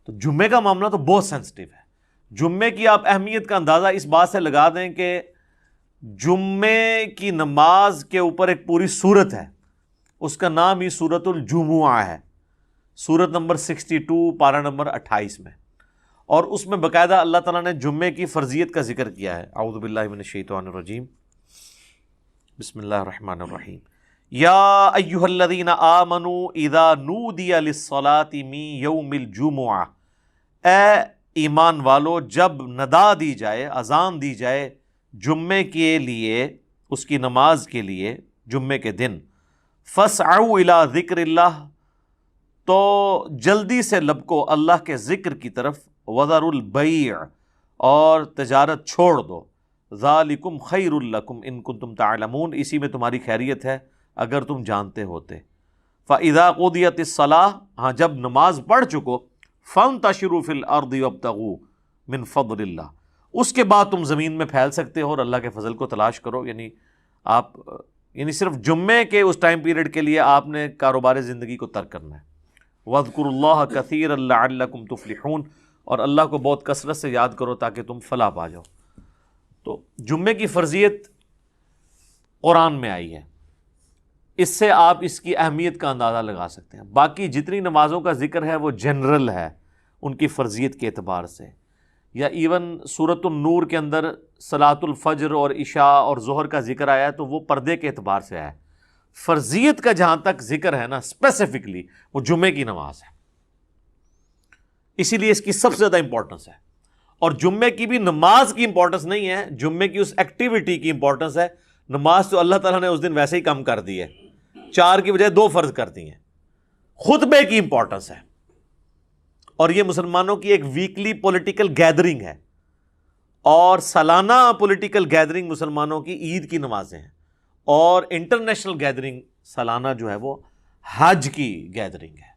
تو جمعے کا معاملہ تو بہت سینسٹیو ہے. جمعے کی آپ اہمیت کا اندازہ اس بات سے لگا دیں کہ جمعے کی نماز کے اوپر ایک پوری سورت ہے، اس کا نام ہی سورۃ الجمعہ ہے، سورت نمبر 62 پارہ نمبر 28 میں، اور اس میں باقاعدہ اللہ تعالیٰ نے جمعے کی فرضیت کا ذکر کیا ہے. اعوذ باللہ من الشیطان الرجیم، بسم اللہ الرحمن الرحیم. یا ایھا الذین آمنوا اذا نودی للصلاۃ من یوم الجمعہ، اے ایمان والو جب ندا دی جائے، اذان دی جائے جمعے کے لیے، اس کی نماز کے لیے جمعے کے دن، فاسعوا الی ذکر اللہ، تو جلدی سے لبکو اللہ کے ذکر کی طرف، وذروا البیع، اور تجارت چھوڑ دو، ذالکم خیر لکم ان کنتم تعلمون، اسی میں تمہاری خیریت ہے اگر تم جانتے ہوتے. فاذا قضیت الصلاۃ، ہاں جب نماز پڑھ چکو، فانتشروا فی الارض وابتغوا من فضل اللہ، اس کے بعد تم زمین میں پھیل سکتے ہو اور اللہ کے فضل کو تلاش کرو. یعنی صرف جمعے کے اس ٹائم پیریڈ کے لیے آپ نے کاروبار زندگی کو ترک کرنا ہے. وَاذْكُرُوا اللَّهَ كَثِيرًا لَعَلَّكُمْ تُفْلِحُونَ، اور اللہ کو بہت کثرت سے یاد کرو تاکہ تم فلاح پا جاؤ. تو جمعے کی فرضیت قرآن میں آئی ہے، اس سے آپ اس کی اہمیت کا اندازہ لگا سکتے ہیں. باقی جتنی نمازوں کا ذکر ہے وہ جنرل ہے ان کی فرضیت کے اعتبار سے، یا ایون سورۃ النور کے اندر صلاۃ الفجر اور عشاء اور ظہر کا ذکر آیا ہے تو وہ پردے کے اعتبار سے ہے. فرضیت کا جہاں تک ذکر ہے نا اسپیسیفکلی، وہ جمعے کی نماز ہے، اسی لیے اس کی سب سے زیادہ امپورٹنس ہے. اور جمعے کی بھی نماز کی امپورٹنس نہیں ہے، جمعے کی اس ایکٹیویٹی کی امپورٹنس ہے. نماز تو اللہ تعالیٰ نے اس دن ویسے ہی کم کر دی ہے، 4 کی بجائے 2 فرض کر دی ہیں. خطبے کی امپورٹنس ہے، اور یہ مسلمانوں کی ایک ویکلی پولیٹیکل گیدرنگ ہے، اور سالانہ پولیٹیکل گیدرنگ مسلمانوں کی عید کی نمازیں ہیں، اور انٹرنیشنل گیدرنگ سالانہ جو ہے وہ حج کی گیدرنگ ہے.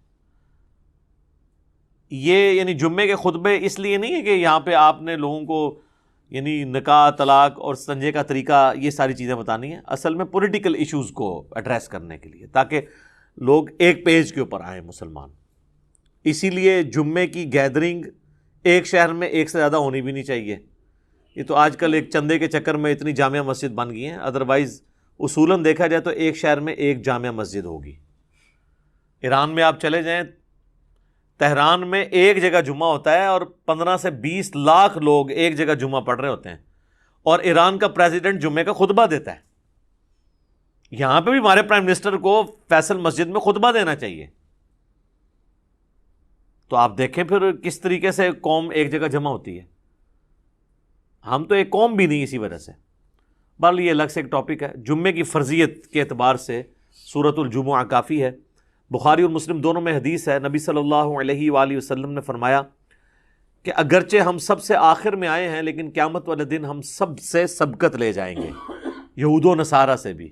یہ یعنی جمعے کے خطبے اس لیے نہیں ہے کہ یہاں پہ آپ نے لوگوں کو یعنی نکاح، طلاق اور استنجے کا طریقہ یہ ساری چیزیں بتانی ہیں، اصل میں پولیٹیکل ایشوز کو ایڈریس کرنے کے لیے، تاکہ لوگ ایک پیج کے اوپر آئیں مسلمان. اسی لیے جمعے کی گیدرنگ ایک شہر میں ایک سے زیادہ ہونی بھی نہیں چاہیے. یہ تو آج کل ایک چندے کے چکر میں اتنی جامع مسجد بن گئی ہیں، ادروائز اصولاً دیکھا جائے تو ایک شہر میں ایک جامع مسجد ہوگی. ایران میں آپ چلے جائیں، تہران میں ایک جگہ جمعہ ہوتا ہے اور 15 سے 20 لاکھ لوگ ایک جگہ جمعہ پڑھ رہے ہوتے ہیں، اور ایران کا پریزیڈنٹ جمعے کا خطبہ دیتا ہے. یہاں پہ بھی ہمارے پرائم منسٹر کو فیصل مسجد میں خطبہ دینا چاہیے. تو آپ دیکھیں پھر کس طریقے سے قوم ایک جگہ جمع ہوتی ہے. ہم تو ایک قوم بھی نہیں اسی وجہ سے. بہرحال یہ الگ سے ایک ٹاپک ہے. جمعے کی فرضیت کے اعتبار سے سورۃ الجمعہ کافی ہے. بخاری اور مسلم دونوں میں حدیث ہے، نبی صلی اللہ علیہ وآلہ وسلم نے فرمایا کہ اگرچہ ہم سب سے آخر میں آئے ہیں لیکن قیامت والے دن ہم سب سے سبقت لے جائیں گے، یہود و نصارہ سے بھی.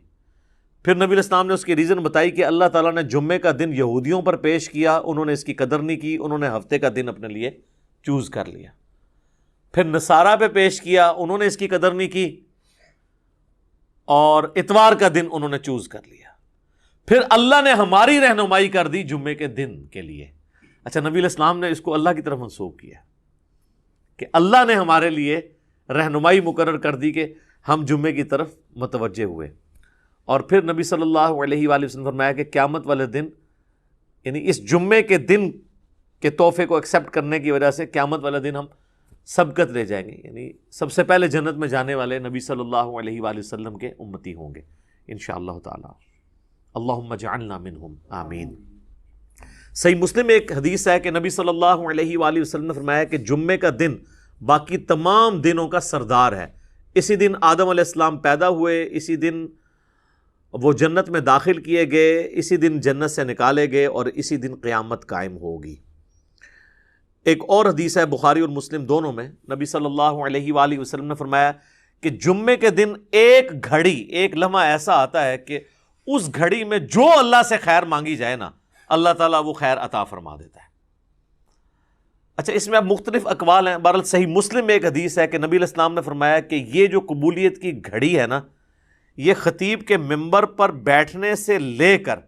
پھر نبی علیہ السلام نے اس کی ریزن بتائی کہ اللہ تعالیٰ نے جمعے کا دن یہودیوں پر پیش کیا، انہوں نے اس کی قدر نہیں کی، انہوں نے ہفتے کا دن اپنے لیے چوز کر لیا. پھر نصارہ پہ پیش کیا، انہوں نے اس کی قدر نہیں کی، اور اتوار کا دن انہوں نے چوز کر لیا. پھر اللہ نے ہماری رہنمائی کر دی جمعے کے دن کے لیے. اچھا، نبی علیہ السلام نے اس کو اللہ کی طرف منسوب کیا کہ اللہ نے ہمارے لیے رہنمائی مقرر کر دی کہ ہم جمعے کی طرف متوجہ ہوئے. اور پھر نبی صلی اللہ علیہ وآلہ وسلم فرمایا کہ قیامت والے دن، یعنی اس جمعے کے دن کے تحفے کو ایکسیپٹ کرنے کی وجہ سے قیامت والے دن ہم سبقت لے جائیں گے، یعنی سب سے پہلے جنت میں جانے والے نبی صلی اللہ علیہ وآلہ وسلم کے امتی ہوں گے انشاءاللہ تعالی. اللہم اجعلنا منہم آمین. صحیح مسلم میں ایک حدیث ہے کہ نبی صلی اللہ علیہ وآلہ وسلم نے فرمایا کہ جمعے کا دن باقی تمام دنوں کا سردار ہے. اسی دن آدم علیہ السلام پیدا ہوئے، اسی دن وہ جنت میں داخل کیے گئے، اسی دن جنت سے نکالے گئے، اور اسی دن قیامت قائم ہوگی. ایک اور حدیث ہے بخاری اور مسلم دونوں میں، نبی صلی اللہ علیہ وآلہ وسلم نے فرمایا کہ جمعے کے دن ایک گھڑی، ایک لمحہ ایسا آتا ہے کہ اس گھڑی میں جو اللہ سے خیر مانگی جائے نا، اللہ تعالیٰ وہ خیر عطا فرما دیتا ہے. اچھا، اس میں اب مختلف اقوال ہیں. بہرحال صحیح مسلم میں ایک حدیث ہے کہ نبی علیہ السلام نے فرمایا کہ یہ جو قبولیت کی گھڑی ہے نا، یہ خطیب کے ممبر پر بیٹھنے سے لے کر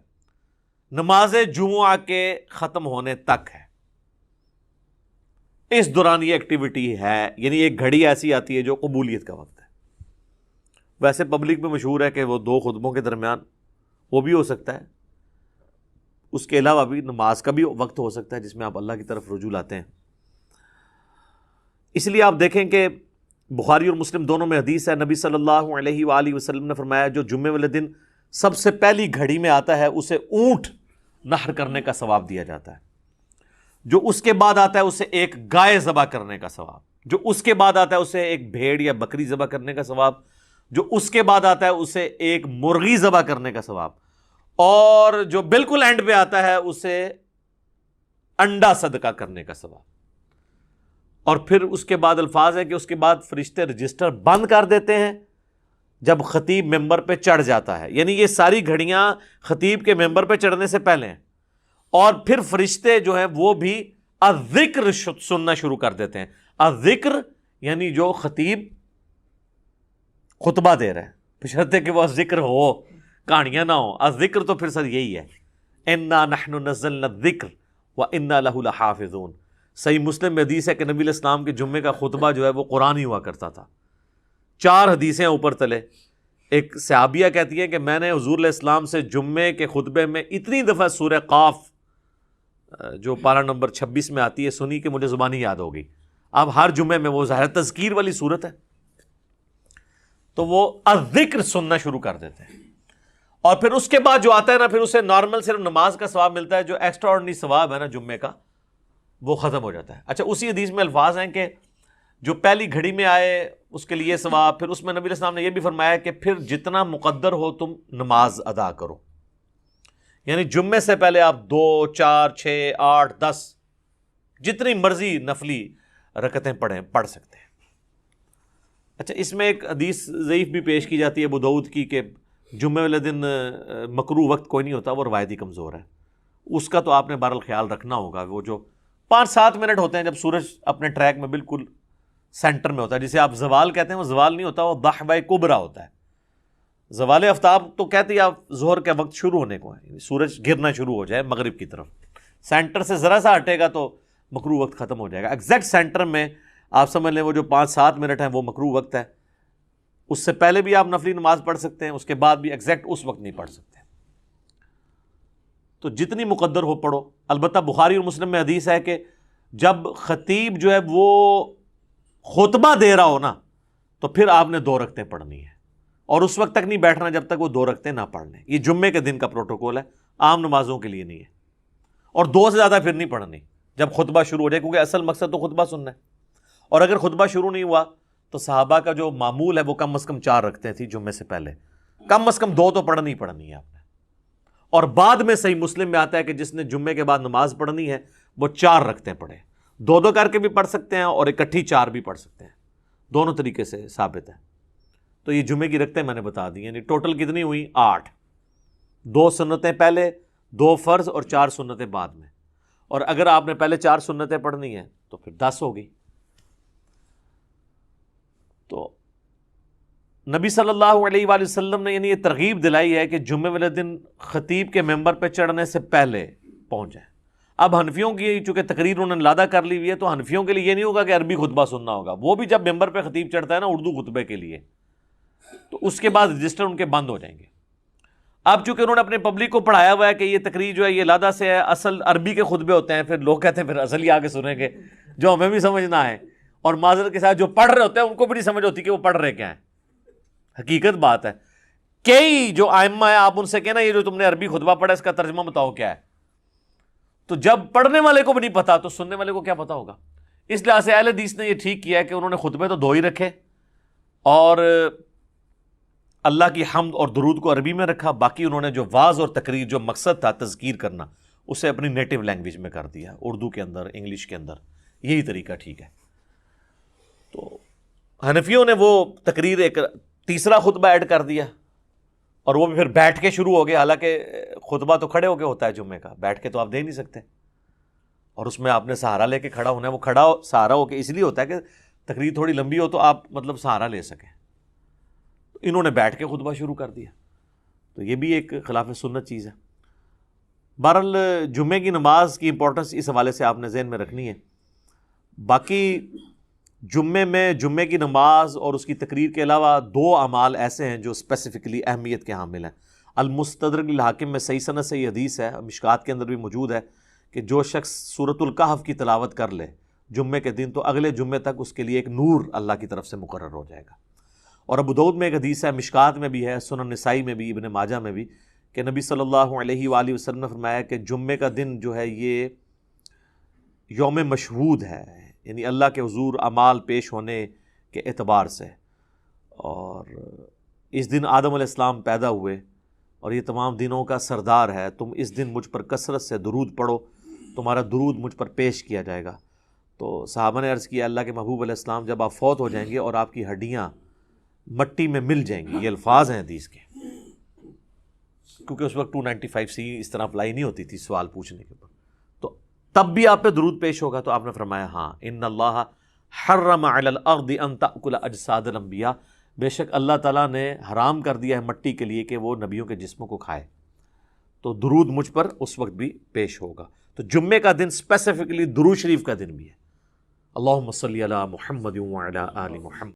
نماز جمعہ کے ختم ہونے تک ہے. اس دوران یہ ایکٹیویٹی ہے، یعنی ایک گھڑی ایسی آتی ہے جو قبولیت کا وقت ہے۔ ویسے پبلک میں مشہور ہے کہ وہ 2 خطبوں کے درمیان وہ بھی ہو سکتا ہے، اس کے علاوہ بھی نماز کا بھی وقت ہو سکتا ہے جس میں آپ اللہ کی طرف رجوع لاتے ہیں۔ اس لیے آپ دیکھیں کہ بخاری اور مسلم دونوں میں حدیث ہے، نبی صلی اللہ علیہ وآلہ وسلم نے فرمایا جو جمعے والے دن سب سے پہلی گھڑی میں آتا ہے اسے اونٹ نحر کرنے کا ثواب دیا جاتا ہے، جو اس کے بعد آتا ہے اسے ایک گائے ذبح کرنے کا ثواب، جو اس کے بعد آتا ہے اسے ایک بھیڑ یا بکری ذبح کرنے کا ثواب، جو اس کے بعد آتا ہے اسے ایک مرغی ذبح کرنے کا ثواب، اور جو بالکل اینڈ پہ آتا ہے اسے انڈا صدقہ کرنے کا ثواب۔ اور پھر اس کے بعد الفاظ ہے کہ اس کے بعد فرشتے رجسٹر بند کر دیتے ہیں جب خطیب ممبر پہ چڑھ جاتا ہے، یعنی یہ ساری گھڑیاں خطیب کے ممبر پہ چڑھنے سے پہلے ہیں، اور پھر فرشتے جو ہیں وہ بھی الذکر سننا شروع کر دیتے ہیں۔ الذکر یعنی جو خطیب خطبہ دے رہے ہیں، بشرطے کہ وہ ذکر ہو، کہانیاں نہ ہوں۔ الذکر تو پھر سر یہی ہے، انا نحن نزلنا الذکر وانا لہ لحافظون۔ صحیح مسلم میں حدیث ہے کہ نبی علیہ السلام کے جمعے کا خطبہ جو ہے وہ قرآن ہی ہوا کرتا تھا۔ 4 حدیثیں اوپر تلے۔ ایک صحابیہ کہتی ہے کہ میں نے حضور علیہ السلام سے جمعے کے خطبے میں اتنی دفعہ سورہ قاف جو پارہ نمبر 26 میں آتی ہے سنی کہ مجھے زبانی یاد ہو گئی۔ اب ہر جمعے میں وہ ظاہر تذکیر والی صورت ہے تو وہ الذکر سننا شروع کر دیتے ہیں، اور پھر اس کے بعد جو آتا ہے نا، پھر اسے نارمل صرف نماز کا ثواب ملتا ہے، جو ایکسٹرا آرڈنری ثواب ہے نا جمعے کا وہ ختم ہو جاتا ہے۔ اچھا، اسی حدیث میں الفاظ ہیں کہ جو پہلی گھڑی میں آئے اس کے لیے ثواب، پھر اس میں نبی علیہ السلام نے یہ بھی فرمایا کہ پھر جتنا مقدر ہو تم نماز ادا کرو، یعنی جمعے سے پہلے آپ 2 4 6 8 10 جتنی مرضی نفلی رکعتیں پڑھ سکتے ہیں۔ اچھا، اس میں ایک حدیث ضعیف بھی پیش کی جاتی ہے ابو داؤد کی کہ جمعے والے دن مکروہ وقت کوئی نہیں ہوتا، وہ روایتی کمزور ہے، اس کا تو آپ نے بہرحال خیال رکھنا ہوگا۔ وہ جو 5-7 منٹ ہوتے ہیں جب سورج اپنے ٹریک میں بالکل سینٹر میں ہوتا ہے، جسے آپ زوال کہتے ہیں، وہ زوال نہیں ہوتا، وہ ضحوہ کبریٰ ہوتا ہے۔ زوال آفتاب تو کہتے ہیں آپ ظہر کا وقت شروع ہونے کو ہے، سورج گرنا شروع ہو جائے مغرب کی طرف، سینٹر سے ذرا سا ہٹے گا تو مکروہ وقت ختم ہو جائے گا۔ ایگزیکٹ سینٹر میں آپ سمجھ لیں وہ جو 5-7 منٹ ہیں وہ مکروہ وقت ہے، اس سے پہلے بھی آپ نفلی نماز پڑھ سکتے ہیں، اس کے بعد بھی ایگزیکٹ اس وقت نہیں پڑھ سکتے، تو جتنی مقدر ہو پڑھو۔ البتہ بخاری اور مسلم میں حدیث ہے کہ جب خطیب جو ہے وہ خطبہ دے رہا ہو نا تو پھر آپ نے 2 رکعتیں پڑھنی ہے، اور اس وقت تک نہیں بیٹھنا جب تک وہ 2 رکعتیں نہ پڑھ لیں۔ یہ جمعے کے دن کا پروٹوکول ہے، عام نمازوں کے لیے نہیں ہے، اور 2 سے زیادہ پھر نہیں پڑھنی جب خطبہ شروع ہو جائے، کیونکہ اصل مقصد تو خطبہ سننا ہے۔ اور اگر خطبہ شروع نہیں ہوا تو صحابہ کا جو معمول ہے وہ کم از کم 4 رکعتیں تھی جمعے سے پہلے، کم از کم 2 تو پڑھنی ہے آپ نے۔ اور بعد میں صحیح مسلم میں آتا ہے کہ جس نے جمعے کے بعد نماز پڑھنی ہے وہ 4 رکعتیں پڑھے، 2 کر کے بھی پڑھ سکتے ہیں اور اکٹھی 4 بھی پڑھ سکتے ہیں، دونوں طریقے سے ثابت ہے۔ تو یہ جمعے کی رکعتیں میں نے بتا دی، یعنی ٹوٹل کتنی ہوئی؟ 8، 2 سنتیں پہلے، 2 فرض اور 4 سنتیں بعد میں، اور اگر آپ نے پہلے 4 سنتیں پڑھنی ہیں تو پھر 10 ہوگی۔ تو نبی صلی اللہ علیہ وآلہ وسلم نے یعنی یہ ترغیب دلائی ہے کہ جمعے والے دن خطیب کے ممبر پہ چڑھنے سے پہلے پہنچ جائیں۔ اب حنفیوں کی چونکہ تقریر انہوں نے لادہ کر لی ہوئی ہے تو حنفیوں کے لیے یہ نہیں ہوگا کہ عربی خطبہ سننا ہوگا، وہ بھی جب ممبر پہ خطیب چڑھتا ہے نا اردو خطبے کے لیے تو اس کے بعد رجسٹر ان کے بند ہو جائیں گے۔ اب چونکہ انہوں نے اپنے پبلک کو پڑھایا ہوا ہے کہ یہ تقریر جو ہے یہ لادہ سے ہے، اصل عربی کے خطبے ہوتے ہیں، پھر لوگ کہتے ہیں پھر اصل ہی آگے سنیں گے جو ہمیں بھی سمجھنا ہے، اور معذرت کے ساتھ جو پڑھ رہے ہوتے ہیں ان کو بھی نہیں سمجھ ہوتی کہ وہ پڑھ رہے کیا ہیں۔ حقیقت بات ہے، کئی جو ائمہ ہیں آپ ان سے کہنا یہ جو تم نے عربی خطبہ پڑھا اس کا ترجمہ بتاؤ کیا ہے، تو جب پڑھنے والے کو بھی نہیں پتا تو سننے والے کو کیا پتا ہوگا۔ اس لحاظ سے اہل حدیث نے یہ ٹھیک کیا ہے کہ انہوں نے خطبے تو 2 ہی رکھے، اور اللہ کی حمد اور درود کو عربی میں رکھا، باقی انہوں نے جو واعظ اور تقریر جو مقصد تھا تذکیر کرنا اسے اپنی نیٹو لینگویج میں کر دیا، اردو کے اندر، انگلش کے اندر، یہی طریقہ ٹھیک ہے۔ تو حنفیوں نے وہ تقریر ایک تیسرا خطبہ ایڈ کر دیا، اور وہ بھی پھر بیٹھ کے شروع ہو گیا، حالانکہ خطبہ تو کھڑے ہو کے ہوتا ہے جمعے کا، بیٹھ کے تو آپ دے نہیں سکتے، اور اس میں آپ نے سہارا لے کے کھڑا ہونا ہے۔ وہ کھڑا سہارا ہو کے اس لیے ہوتا ہے کہ تقریر تھوڑی لمبی ہو تو آپ مطلب سہارا لے سکیں، انہوں نے بیٹھ کے خطبہ شروع کر دیا، تو یہ بھی ایک خلاف سنت چیز ہے۔ بہرحال جمعے کی نماز کی امپورٹنس اس حوالے سے آپ نے ذہن میں رکھنی ہے۔ باقی جمعے میں جمعے کی نماز اور اس کی تقریر کے علاوہ 2 اعمال ایسے ہیں جو اسپیسیفکلی اہمیت کے حامل ہیں۔ المستدرک للحاکم میں صحیح سند سے یہ حدیث ہے، مشکات کے اندر بھی موجود ہے، کہ جو شخص سورۃ الکہف کی تلاوت کر لے جمعے کے دن تو اگلے جمعے تک اس کے لیے ایک نور اللہ کی طرف سے مقرر ہو جائے گا۔ اور ابو داؤد میں ایک حدیث ہے، مشکات میں بھی ہے، سنن نسائی میں بھی، ابن ماجہ میں بھی، کہ نبی صلی اللہ علیہ وآلہ وسلم نے فرمایا کہ جمعے کا دن جو ہے یہ یوم مشہود ہے، یعنی اللہ کے حضور اعمال پیش ہونے کے اعتبار سے، اور اس دن آدم علیہ السلام پیدا ہوئے اور یہ تمام دنوں کا سردار ہے، تم اس دن مجھ پر کثرت سے درود پڑھو، تمہارا درود مجھ پر پیش کیا جائے گا۔ تو صحابہ نے عرض کیا اللہ کے محبوب علیہ السلام، جب آپ فوت ہو جائیں گے اور آپ کی ہڈیاں مٹی میں مل جائیں گی، یہ الفاظ ہیں حدیث کے، کیونکہ اس وقت 295C اس طرح اپلائی نہیں ہوتی تھی سوال پوچھنے کے اوپر، تو تب بھی آپ پہ درود پیش ہوگا۔ تو آپ نے فرمایا ہاں، ان اللہ حرم علی الارض ان تأکل اجساد الانبیاء، بے شک اللہ تعالیٰ نے حرام کر دیا ہے مٹی کے لیے کہ وہ نبیوں کے جسموں کو کھائے، تو درود مجھ پر اس وقت بھی پیش ہوگا۔ تو جمعے کا دن اسپیسیفکلی درود شریف کا دن بھی ہے۔ اللہم صلی علی محمد وعلی آل محمد۔